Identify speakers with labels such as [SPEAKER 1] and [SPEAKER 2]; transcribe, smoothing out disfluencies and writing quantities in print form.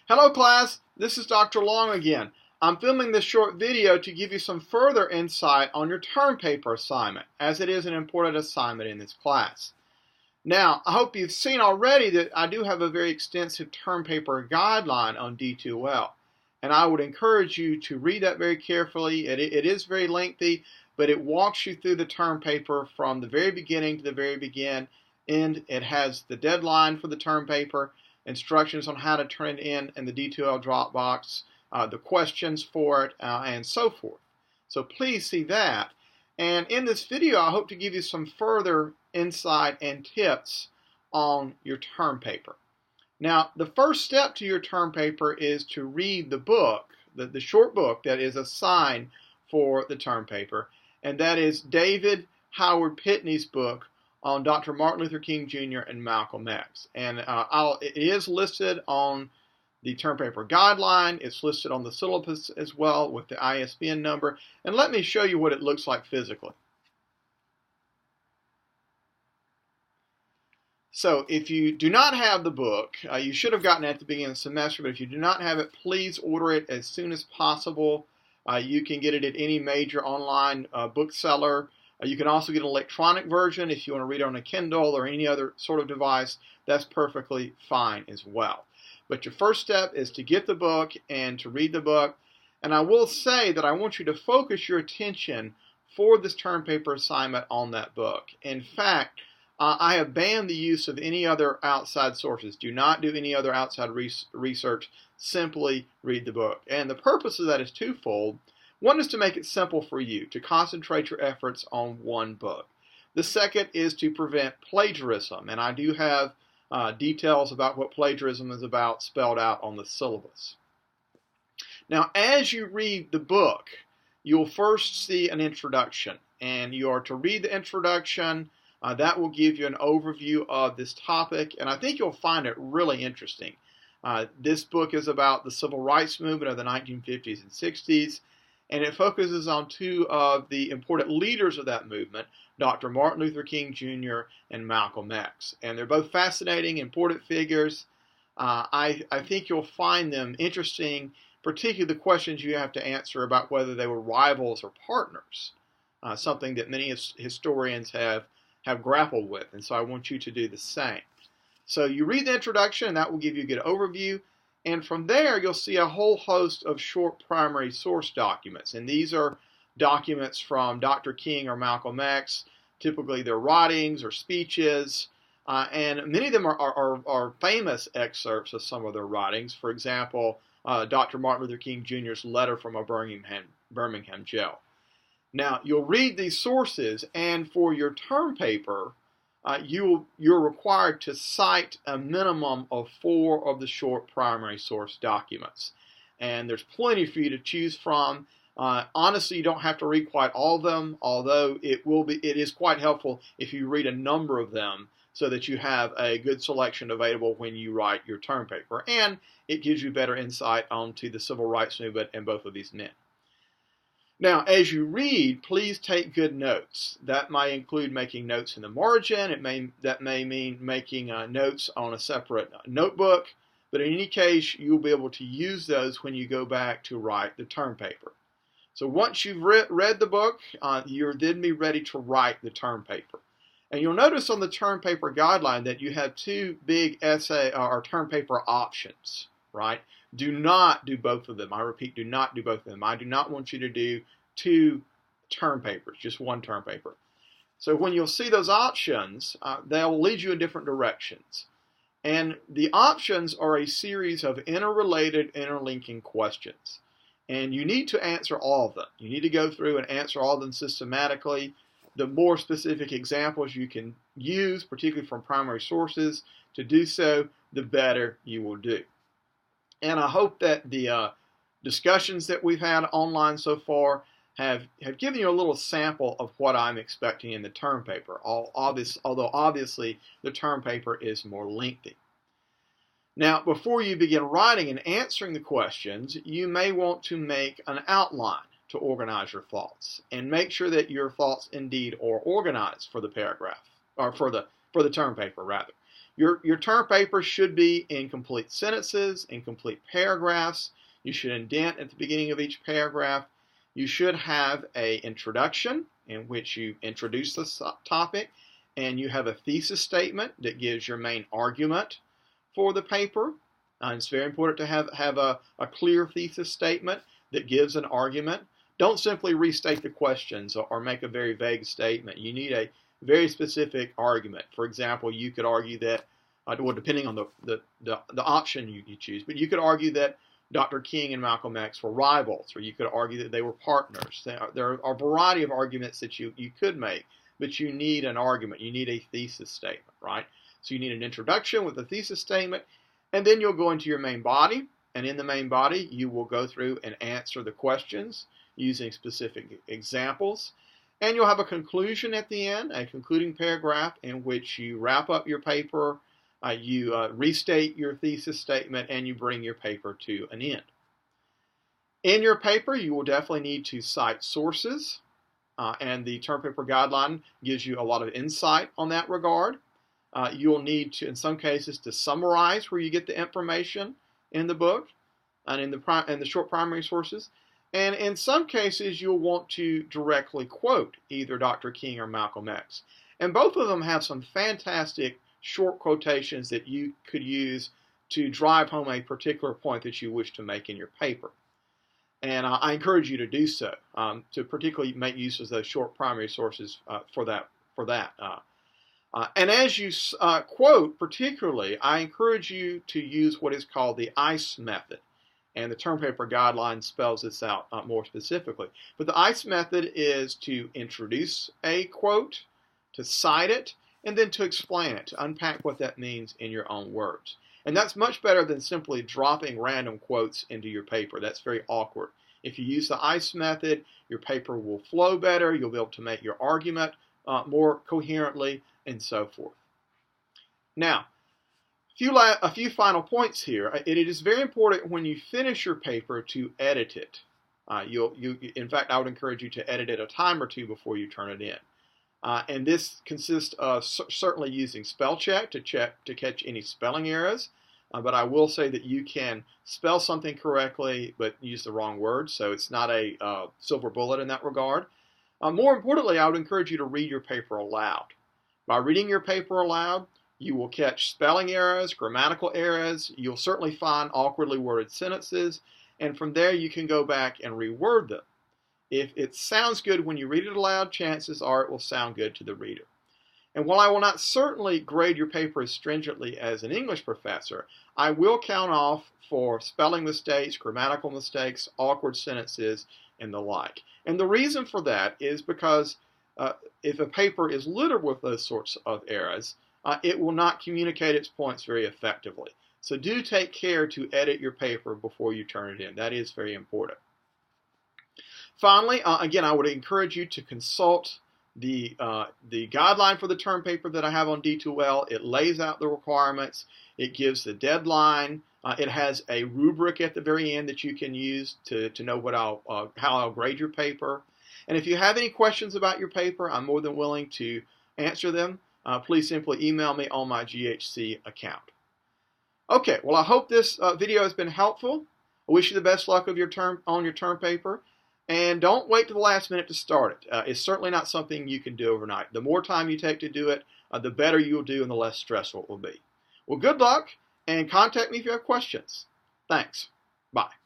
[SPEAKER 1] Hello class, this is Dr. Long again. I'm filming this short video to give you some further insight on your term paper assignment, as it is an important assignment in this class. Now, I hope you've seen already that I do have a very extensive term paper guideline on D2L, and I would encourage you to read that very carefully. It is very lengthy, but it walks you through the term paper from the very beginning to the very end. It has the deadline for the term paper, instructions on how to turn it in the D2L Dropbox, the questions for it, and so forth. So please see that. And in this video, I hope to give you some further insight and tips on your term paper. Now, the first step to your term paper is to read the book, the short book that is assigned for the term paper, and that is David Howard Pitney's book on Dr. Martin Luther King Jr. and Malcolm X. And it is listed on the term paper guideline. It's listed on the syllabus as well with the ISBN number. And let me show you what it looks like physically. So if you do not have the book, you should have gotten it at the beginning of the semester, but if you do not have it, please order it as soon as possible. You can get it at any major online bookseller. You can also get an electronic version if you want to read it on a Kindle or any other sort of device. That's perfectly fine as well. But your first step is to get the book and to read the book. And I will say that I want you to focus your attention for this term paper assignment on that book. In fact, I have banned the use of any other outside sources. Do not do any other outside research. Simply read the book. And the purpose of that is twofold. One is to make it simple for you, to concentrate your efforts on one book. The second is to prevent plagiarism, and I do have details about what plagiarism is about spelled out on the syllabus. Now, as you read the book, you'll first see an introduction, and you are to read the introduction. That will give you an overview of this topic, and I think you'll find it really interesting. This book is about the civil rights movement of the 1950s and 60s. And it focuses on two of the important leaders of that movement, Dr. Martin Luther King Jr. and Malcolm X. And they're both fascinating, important figures. I think you'll find them interesting, particularly the questions you have to answer about whether they were rivals or partners, something that many historians have grappled with. And so I want you to do the same. So you read the introduction, and that will give you a good overview. And from there, you'll see a whole host of short primary source documents. And these are documents from Dr. King or Malcolm X, typically their writings or speeches. And many of them are famous excerpts of some of their writings. For example, Dr. Martin Luther King Jr.'s letter from a Birmingham jail. Now, you'll read these sources, and for your term paper, you're required to cite a minimum of 4 of the short primary source documents. And there's plenty for you to choose from. Honestly, you don't have to read quite all of them, although it is quite helpful if you read a number of them so that you have a good selection available when you write your term paper. And it gives you better insight onto the civil rights movement and both of these men. Now, as you read, please take good notes. That might include making notes in the margin. That may mean making notes on a separate notebook. But in any case, you'll be able to use those when you go back to write the term paper. So once you've read the book, you'll then be ready to write the term paper. And you'll notice on the term paper guideline that you have 2 big essay or term paper options, right? Do not do both of them. I repeat, do not do both of them. I do not want you to do 2 term papers, just 1 term paper. So when you'll see those options, they'll lead you in different directions. And the options are a series of interrelated, interlinking questions. And you need to answer all of them. You need to go through and answer all of them systematically. The more specific examples you can use, particularly from primary sources, to do so, the better you will do. And I hope that the discussions that we've had online so far have given you a little sample of what I'm expecting in the term paper, although obviously the term paper is more lengthy. Now, before you begin writing and answering the questions, you may want to make an outline to organize your thoughts, and make sure that your thoughts indeed are organized for the paragraph, or for the term paper rather. Your term paper should be in complete sentences, in complete paragraphs. You should indent at the beginning of each paragraph. You should have an introduction in which you introduce the topic, and you have a thesis statement that gives your main argument for the paper. It's very important to have a clear thesis statement that gives an argument. Don't simply restate the questions or make a very vague statement. You need a very specific argument. For example, you could argue that, well, depending on the option you choose, but you could argue that Dr. King and Malcolm X were rivals, or you could argue that they were partners. There are a variety of arguments that you could make, but you need an argument. You need a thesis statement, right? So you need an introduction with a thesis statement, and then you'll go into your main body, and in the main body, you will go through and answer the questions using specific examples. And you'll have a conclusion at the end, a concluding paragraph in which you wrap up your paper, you restate your thesis statement, and you bring your paper to an end. In your paper, you will definitely need to cite sources, and the term paper guideline gives you a lot of insight on that regard. You'll need to, in some cases, to summarize where you get the information in the book and in the short primary sources. And in some cases, you'll want to directly quote either Dr. King or Malcolm X. And both of them have some fantastic short quotations that you could use to drive home a particular point that you wish to make in your paper. And I encourage you to do so, to particularly make use of those short primary sources for that. And as you quote, particularly, I encourage you to use what is called the ICE method. And the term paper guideline spells this out more specifically. But the ICE method is to introduce a quote, to cite it, and then to explain it, to unpack what that means in your own words. And that's much better than simply dropping random quotes into your paper. That's very awkward. If you use the ICE method, your paper will flow better, you'll be able to make your argument more coherently, and so forth. Now, a few final points here. It is very important when you finish your paper to edit it. In fact, I would encourage you to edit it a time or two before you turn it in. And this consists of certainly using spell check to catch any spelling errors. But I will say that you can spell something correctly but use the wrong word, so it's not a silver bullet in that regard. More importantly, I would encourage you to read your paper aloud. By reading your paper aloud, you will catch spelling errors, grammatical errors. You'll certainly find awkwardly worded sentences, and from there you can go back and reword them. If it sounds good when you read it aloud, chances are it will sound good to the reader. And while I will not certainly grade your paper as stringently as an English professor, I will count off for spelling mistakes, grammatical mistakes, awkward sentences, and the like. And the reason for that is because if a paper is littered with those sorts of errors, it will not communicate its points very effectively. So do take care to edit your paper before you turn it in. That is very important. Finally, again, I would encourage you to consult the guideline for the term paper that I have on D2L. It lays out the requirements. It gives the deadline. It has a rubric at the very end that you can use to know how I'll grade your paper. And if you have any questions about your paper, I'm more than willing to answer them. Please simply email me on my GHC account. Okay, well, I hope this video has been helpful. I wish you the best luck on your term paper. And don't wait to the last minute to start it. It's certainly not something you can do overnight. The more time you take to do it, the better you'll do and the less stressful it will be. Well, good luck, and contact me if you have questions. Thanks. Bye.